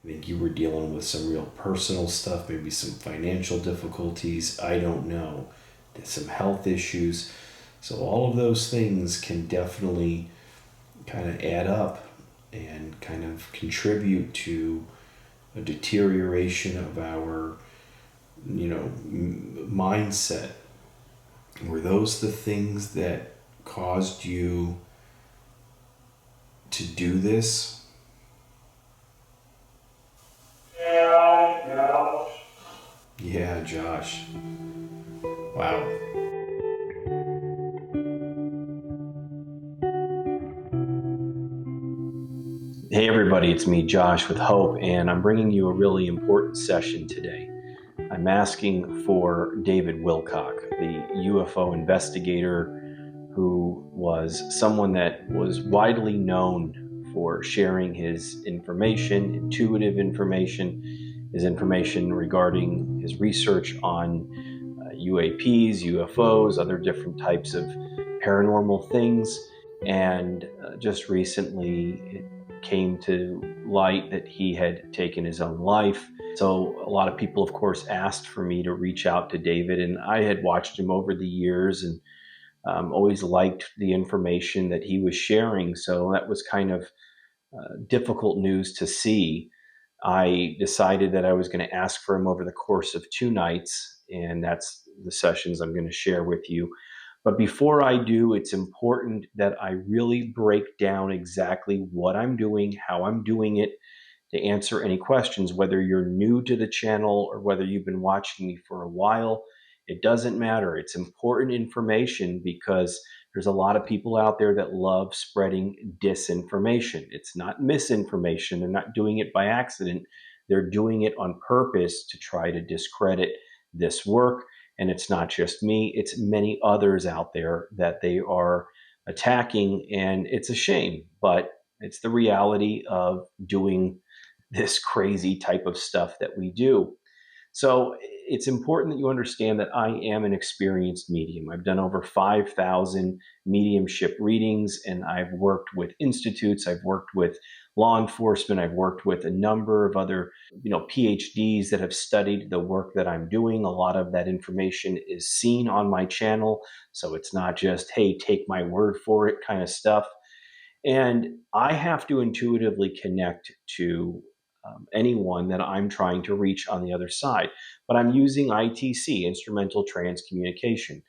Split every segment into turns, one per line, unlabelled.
I think you were dealing with some real personal stuff, maybe some financial difficulties. I don't know. Some health issues. So all of those things can definitely kind of add up and kind of contribute to a deterioration of our, mindset. Were those the things that caused you to do this?
Yeah.
Yeah, Josh. Wow. Hey, everybody, it's me, Josh, with Hope, and I'm bringing you a really important session today. I'm asking for David Wilcock, the UFO investigator who was someone that was widely known for sharing his information, intuitive information, his information regarding his research on UAPs, UFOs, other different types of paranormal things. And just recently, it came to light that he had taken his own life. So a lot of people, of course, asked for me to reach out to David, and I had watched him over the years and always liked the information that he was sharing. So that was kind of difficult news to see. I decided that I was going to ask for him over the course of 2 nights, and that's the sessions I'm going to share with you. But before I do, it's important that I really break down exactly what I'm doing, how I'm doing it, to answer any questions, whether you're new to the channel or whether you've been watching me for a while. It doesn't matter. It's important information because there's a lot of people out there that love spreading disinformation. It's not misinformation. They're not doing it by accident. They're doing it on purpose to try to discredit this work. And it's not just me, it's many others out there that they are attacking. And it's a shame, but it's the reality of doing this crazy type of stuff that we do. So it's important that you understand that I am an experienced medium. I've done over 5,000 mediumship readings, and I've worked with institutes, I've worked with law enforcement, I've worked with a number of other, PhDs that have studied the work that I'm doing. A lot of that information is seen on my channel, so it's not just, hey, take my word for it kind of stuff. And I have to intuitively connect to anyone that I'm trying to reach on the other side. But I'm using ITC, instrumental trans communication.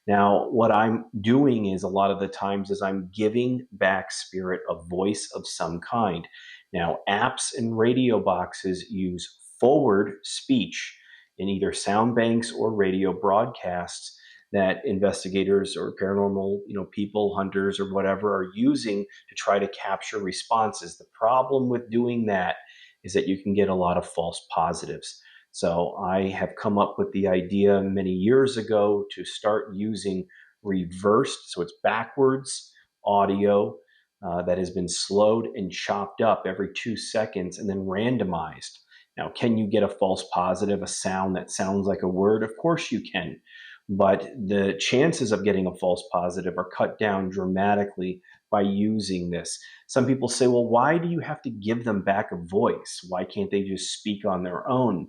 Now, what I'm doing is a lot of the times is I'm giving back spirit a voice of some kind. Now, apps and radio boxes use forward speech in either sound banks or radio broadcasts that investigators or paranormal, people, hunters or whatever are using to try to capture responses. The problem with doing that is that you can get a lot of false positives. So I have come up with the idea many years ago to start using reversed, so it's backwards audio that has been slowed and chopped up every 2 seconds and then randomized. Now, can you get a false positive, a sound that sounds like a word? Of course you can. But the chances of getting a false positive are cut down dramatically by using this. Some people say, well, why do you have to give them back a voice? Why can't they just speak on their own?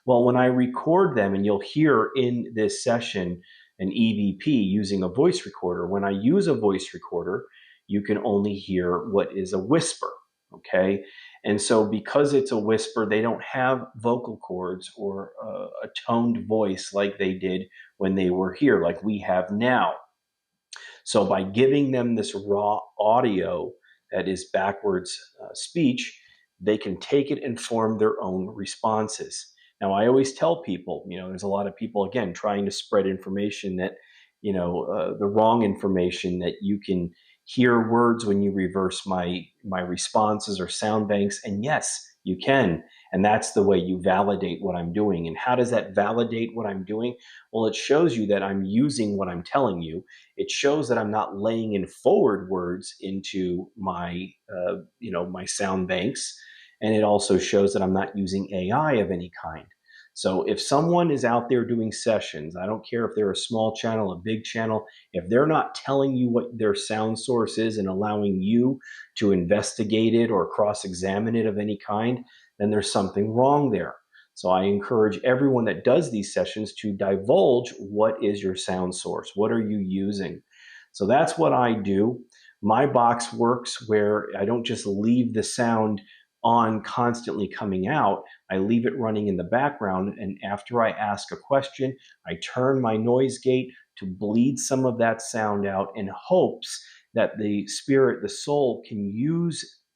Well, when I record them, and you'll hear in this session an EVP using a voice recorder, when I use a voice recorder, you can only hear what is a whisper. Okay. And so because it's a whisper, they don't have vocal cords or a toned voice like they did when they were here, like we have now. So by giving them this raw audio that is backwards speech, they can take it and form their own responses. Now, I always tell people, there's a lot of people, again, trying to spread information that, the wrong information, that you can hear words when you reverse my responses or sound banks. And yes, you can. And that's the way you validate what I'm doing. And how does that validate what I'm doing? Well, it shows you that I'm using what I'm telling you. It shows that I'm not laying in forward words into my, my sound banks. And it also shows that I'm not using AI of any kind. So if someone is out there doing sessions, I don't care if they're a small channel, a big channel, if they're not telling you what their sound source is and allowing you to investigate it or cross-examine it of any kind, then there's something wrong there. So I encourage everyone that does these sessions to divulge what is your sound source. What are you using? So that's what I do. My box works where I don't just leave the sound on constantly coming out. I leave it running in the background, and after I ask a question, I turn my noise gate to bleed some of that sound out in hopes that the spirit, the soul, can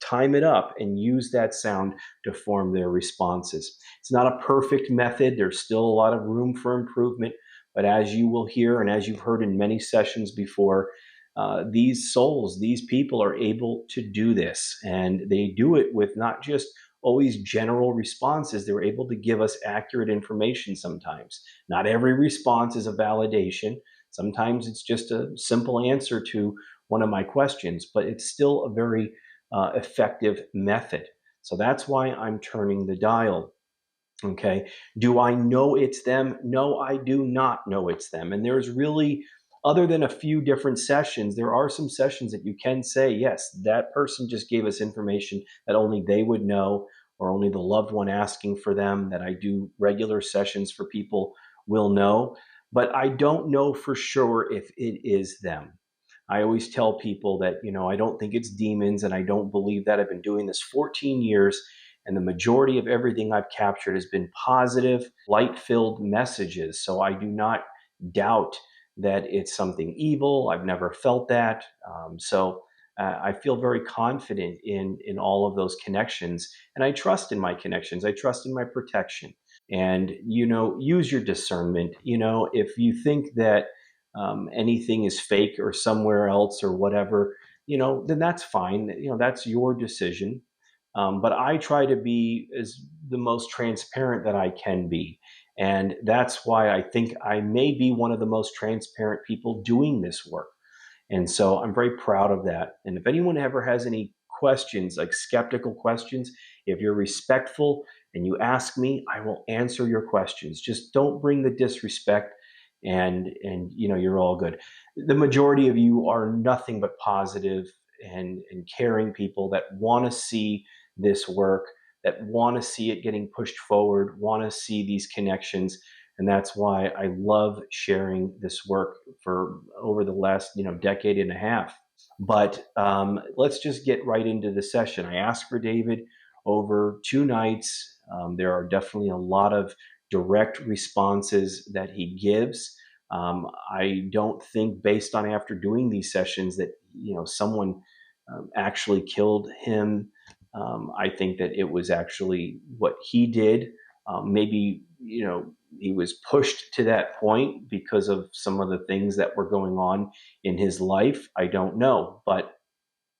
time it up and use that sound to form their responses. It's not a perfect method. There's still a lot of room for improvement, but as you will hear and as you've heard in many sessions before, these souls, these people are able to do this, and they do it with not just always general responses. They're able to give us accurate information sometimes. Not every response is a validation. Sometimes it's just a simple answer to one of my questions, but it's still a very effective method. So that's why I'm turning the dial. Okay. Do I know it's them? No, I do not know it's them. And there's really, other than a few different sessions, there are some sessions that you can say, yes, that person just gave us information that only they would know, or only the loved one asking for them, that I do regular sessions for people will know. But I don't know for sure if it is them. I always tell people that, I don't think it's demons, and I don't believe that. I've been doing this 14 years. And the majority of everything I've captured has been positive, light-filled messages. So I do not doubt that it's something evil. I've never felt that. So I feel very confident in all of those connections. And I trust in my connections. I trust in my protection. And, use your discernment. If you think that anything is fake or somewhere else or whatever, then that's fine. That's your decision. But I try to be as the most transparent that I can be. And that's why I think I may be one of the most transparent people doing this work. And so I'm very proud of that. And if anyone ever has any questions, like skeptical questions, if you're respectful and you ask me, I will answer your questions. Just don't bring the disrespect, and you're all good. The majority of you are nothing but positive and caring people that want to see this work, that want to see it getting pushed forward, want to see these connections. And that's why I love sharing this work for over the last decade and a half. But let's just get right into the session. I asked for David over 2 nights. There are definitely a lot of direct responses that he gives. I don't think, based on after doing these sessions, that someone actually killed him. I think that it was actually what he did. Maybe he was pushed to that point because of some of the things that were going on in his life. I don't know, but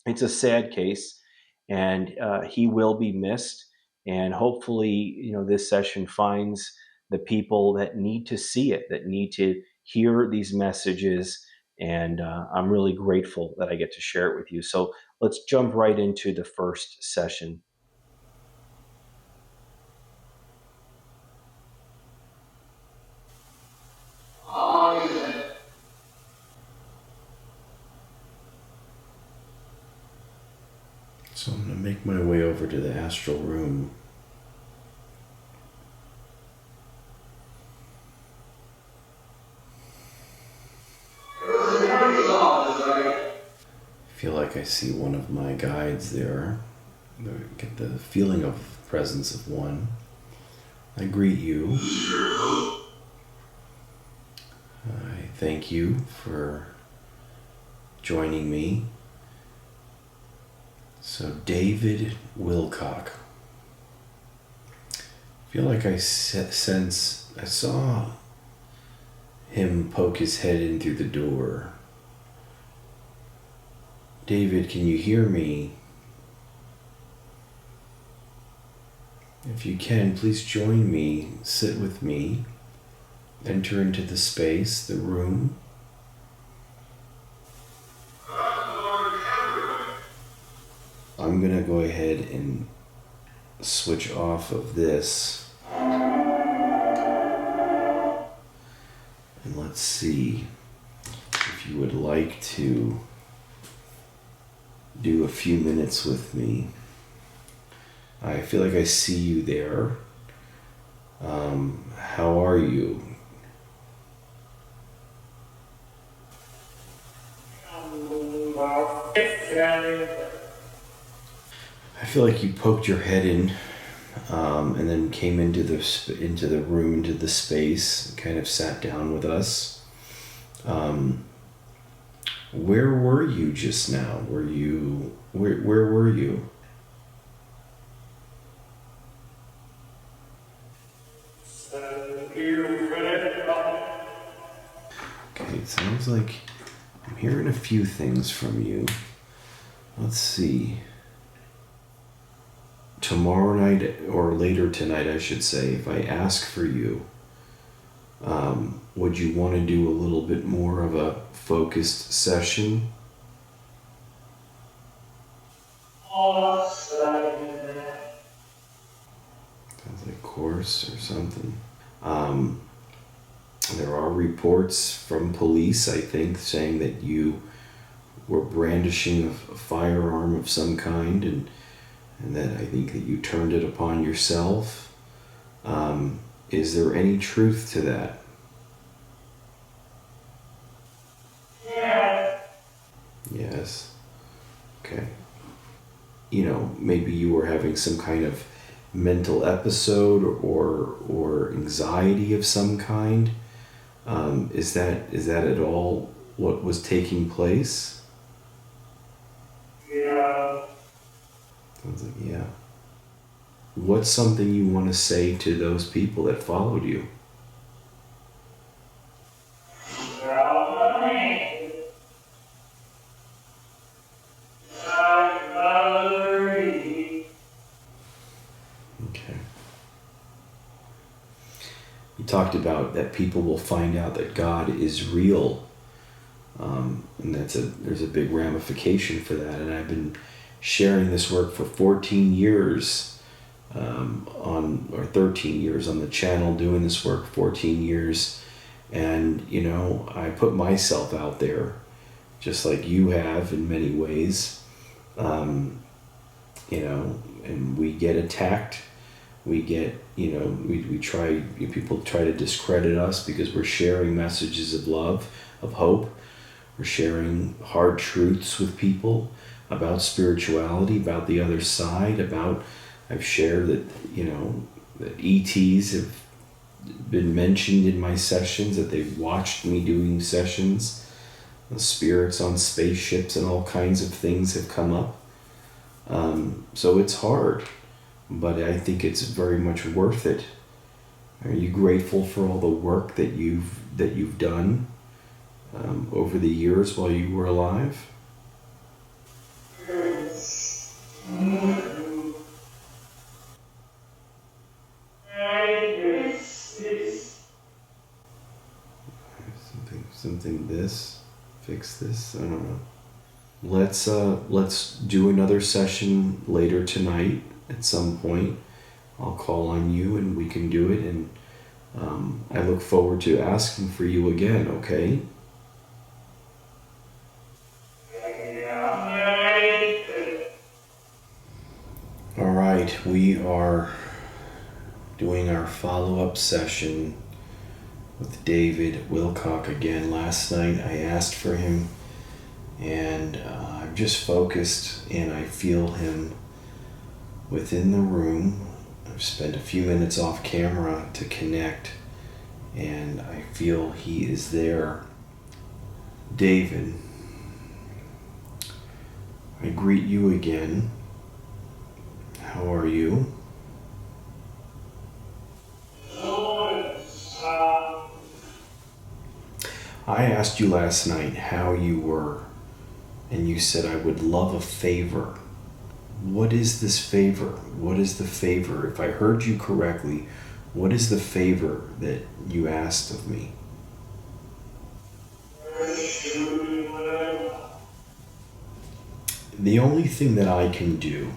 it's a sad case, and he will be missed. And hopefully, this session finds the people that need to see it, that need to hear these messages. And I'm really grateful that I get to share it with you. So let's jump right into the first session.
So I'm going to make my way over to the astral room. I feel like I see one of my guides there. I get the feeling of the presence of one. I greet you. I thank you for joining me. So David Wilcock. I feel like I saw him poke his head in through the door. David, can you hear me? If you can, please join me, sit with me, enter into the space, the room. I'm going to go ahead and switch off of this. And let's see if you would like to do a few minutes with me. I feel like I see you there. How are you? I feel like you poked your head in, and then came into the room, into the space, and kind of sat down with us. Where were you just now? Where were you? Okay, it sounds like I'm hearing a few things from you. Let's see. Tomorrow night, or later tonight, I should say, if I ask for you, would you want to do a little bit more of a focused session? Sounds like course or something. There are reports from police, I think, saying that you were brandishing a firearm of some kind, and that I think that you turned it upon yourself. Is there any truth to that? Yes. Okay. Maybe you were having some kind of mental episode or anxiety of some kind. Is that at all what was taking place? Sounds like, yeah. What's something you want to say to those people that followed you? Okay. You talked about that people will find out that God is real. And there's a big ramification for that. And I've been sharing this work for 14 years, or 13 years on the channel, doing this work 14 years. And, I put myself out there, just like you have in many ways. And we get attacked. We get, people try to discredit us because we're sharing messages of love, of hope. We're sharing hard truths with people about spirituality, about the other side, I've shared that, that ETs have been mentioned in my sessions, that they've watched me doing sessions. The spirits on spaceships and all kinds of things have come up. So it's hard, but I think it's very much worth it. Are you grateful for all the work that you've done over the years while you were alive? Something this, fix this, I don't know. Let's do another session later tonight at some point. I'll call on you and we can do it, and I look forward to asking for you again, okay? All right, we are doing our follow-up session with David Wilcock again. Last night I asked for him, and I'm just focused, and I feel him within the room. I've spent a few minutes off camera to connect, and I feel he is there. David, I greet you again. How are you? I asked you last night how you were, and you said I would love a favor. What is this favor? What is the favor? If I heard you correctly, what is the favor that you asked of me? The only thing that I can do,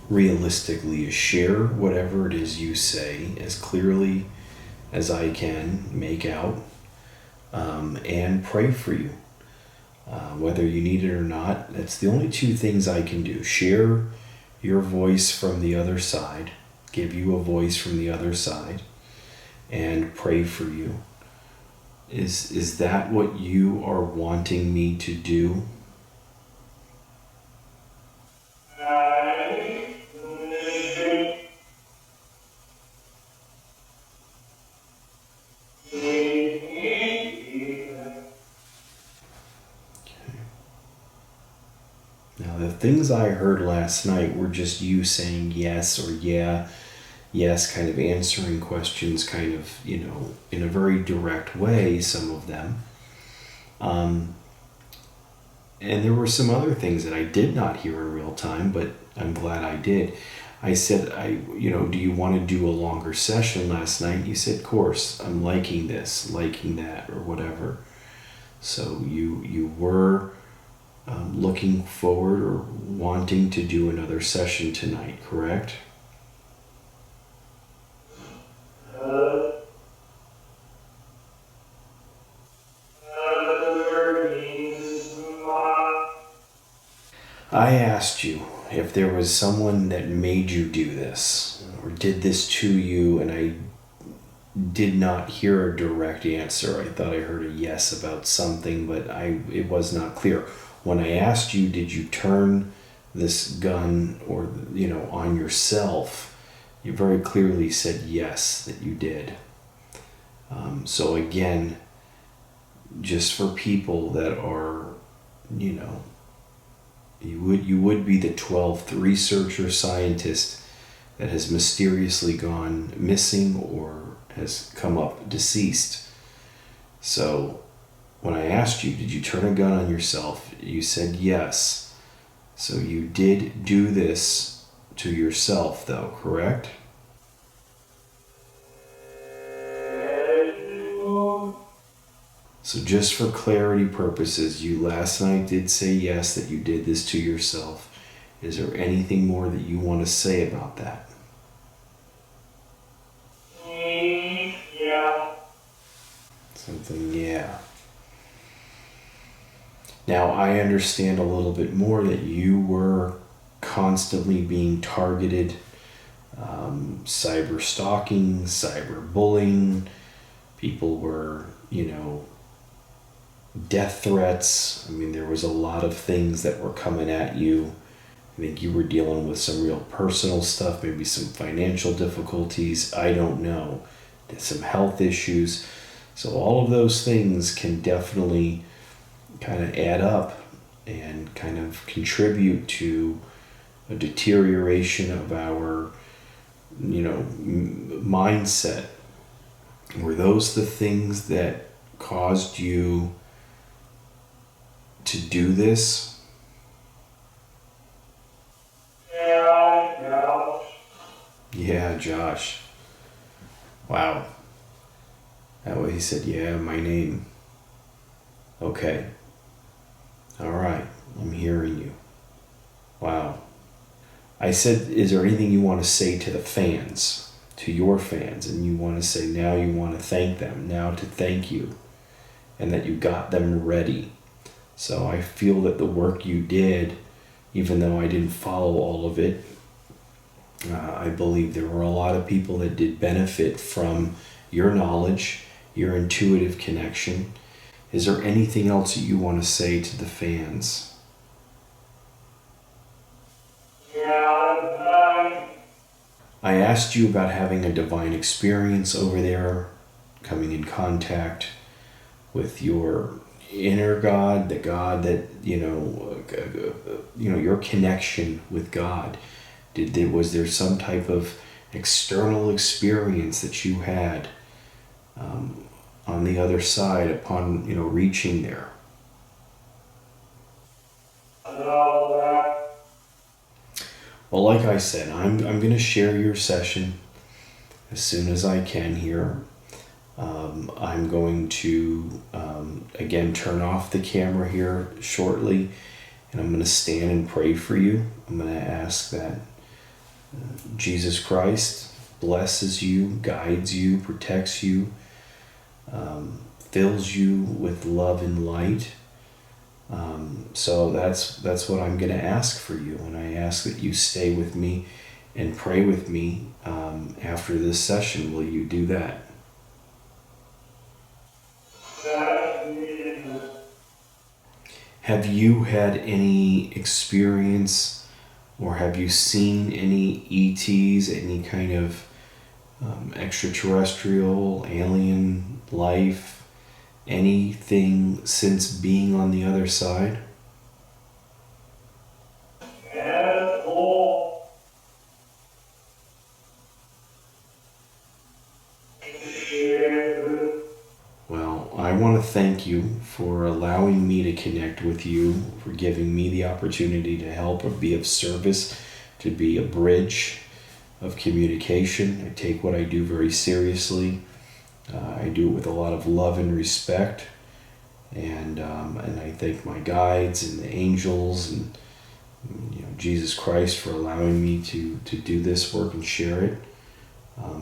realistically, is share whatever it is you say as clearly as I can make out, and pray for you. Whether you need it or not, that's the only two things I can do. Share your voice from the other side, give you a voice from the other side, and pray for you. Is that what you are wanting me to do? Now, the things I heard last night were just you saying yes or yeah, yes, kind of answering questions kind of, in a very direct way, some of them. And there were some other things that I did not hear in real time, but I'm glad I did. I said, do you want to do a longer session last night? You said, of course, I'm liking this, liking that, or whatever. So you were looking forward or wanting to do another session tonight, correct? I asked you if there was someone that made you do this or did this to you, and I did not hear a direct answer. I thought I heard a yes about something, but it was not clear. When I asked you, did you turn this gun or on yourself, you very clearly said yes, that you did. So again, just for people that are, you would be the 12th researcher scientist that has mysteriously gone missing or has come up deceased. So when I asked you, did you turn a gun on yourself? You said yes. So you did do this to yourself, though, correct? So just for clarity purposes, you last night did say yes, that you did this to yourself. Is there anything more that you want to say about that? Yeah. Something, yeah. Now, I understand a little bit more that you were constantly being targeted, cyber stalking, cyber bullying. People were, death threats. I mean, there was a lot of things that were coming at you. I think you were dealing with some real personal stuff, maybe some financial difficulties. I don't know. Some health issues. So all of those things can definitely kind of add up and kind of contribute to a deterioration of our, mindset. Were those the things that caused you to do this? Yeah, Josh. Wow. That way he said, yeah, my name. Okay. All right. I'm hearing you. Wow. I said, is there anything you want to say to the fans, to your fans, and you want to say now you want to thank them, now to thank you, and that you got them ready. So I feel that the work you did, even though I didn't follow all of it, I believe there were a lot of people that did benefit from your knowledge, your intuitive connection. Is there anything else that you want to say to the fans? I asked you about having a divine experience over there, coming in contact with your inner God, the God that, your connection with God. Was there some type of external experience that you had on the other side upon, reaching there? Well, like I said, I'm going to share your session as soon as I can here. I'm going to, again, turn off the camera here shortly, and I'm going to stand and pray for you. I'm going to ask that Jesus Christ blesses you, guides you, protects you, fills you with love and light, So that's what I'm going to ask for you, and I ask that you stay with me and pray with me after this session. Will you do that? Have you had any experience, or have you seen any ETs, any kind of extraterrestrial, alien life, anything since being on the other side? Well, I want to thank you for allowing me to connect with you, for giving me the opportunity to help or be of service, to be a bridge of communication. I take what I do very seriously. I do it with a lot of love and respect, and I thank my guides and the angels and Jesus Christ for allowing me to do this work and share it.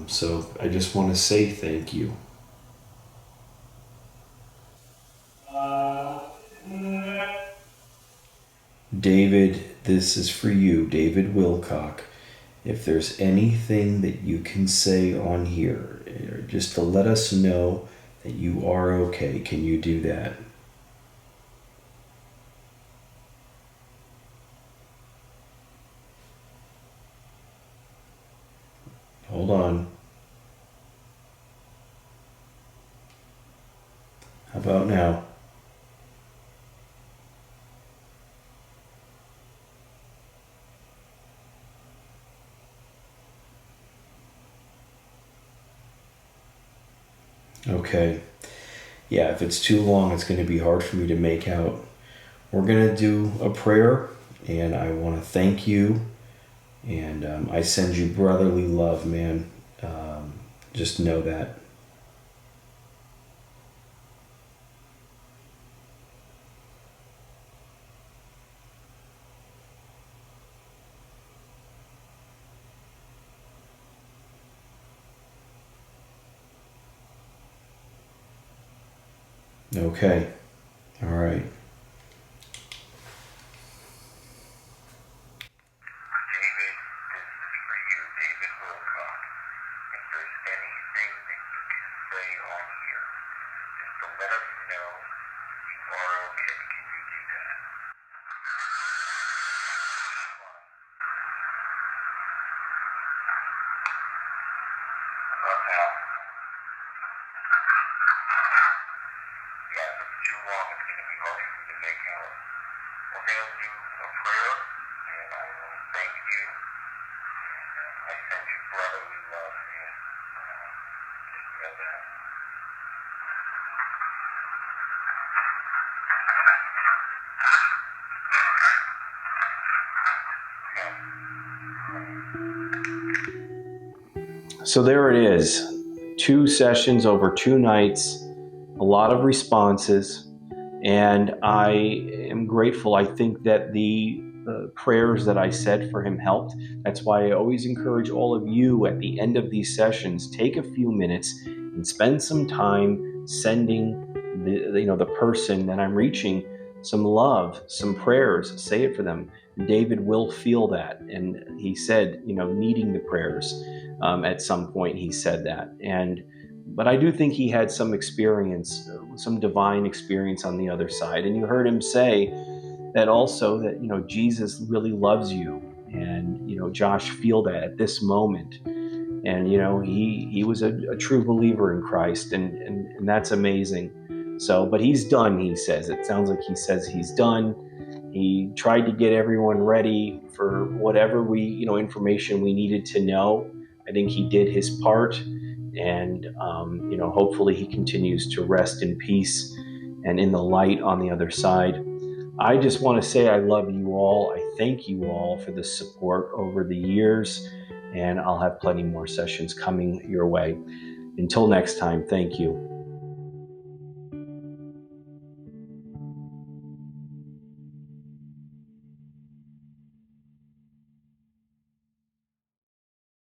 So I just want to say thank you. David, this is for you, David Wilcock. If there's anything that you can say on here, just to let us know that you are okay, can you do that? Hold on. How about now? Okay. Yeah, if it's too long, it's going to be hard for me to make out. We're going to do a prayer, and I want to thank you, and I send you brotherly love, man. Just know that. Okay. All right.
David, this is for you, David Wilcock. If there's anything that you can say on here, just to let us know you are okay. Can you do that? About now. Yeah, if it's too long, it's going to be hard for me to make out. We're going to do a prayer, and I will thank you. I send you brotherly love, man. Just know that.
So there it is. 2 sessions over 2 nights, a lot of responses, and I am grateful. I think that the prayers that I said for him helped. That's why I always encourage all of you at the end of these sessions, take a few minutes and spend some time sending the person that I'm reaching some love, some prayers. Say it for them. David will feel that, and he said, needing the prayers. At some point, he said that, but I do think he had some experience, some divine experience on the other side. And you heard him say that also, that Jesus really loves you, and Josh, feel that at this moment. And he was a true believer in Christ, and that's amazing. So, but he's done. He says, it sounds like he says he's done. He tried to get everyone ready for whatever information we needed to know. I think he did his part, and hopefully he continues to rest in peace and in the light on the other side. I just want to say I love you all. I thank you all for the support over the years, and I'll have plenty more sessions coming your way. Until next time, thank you.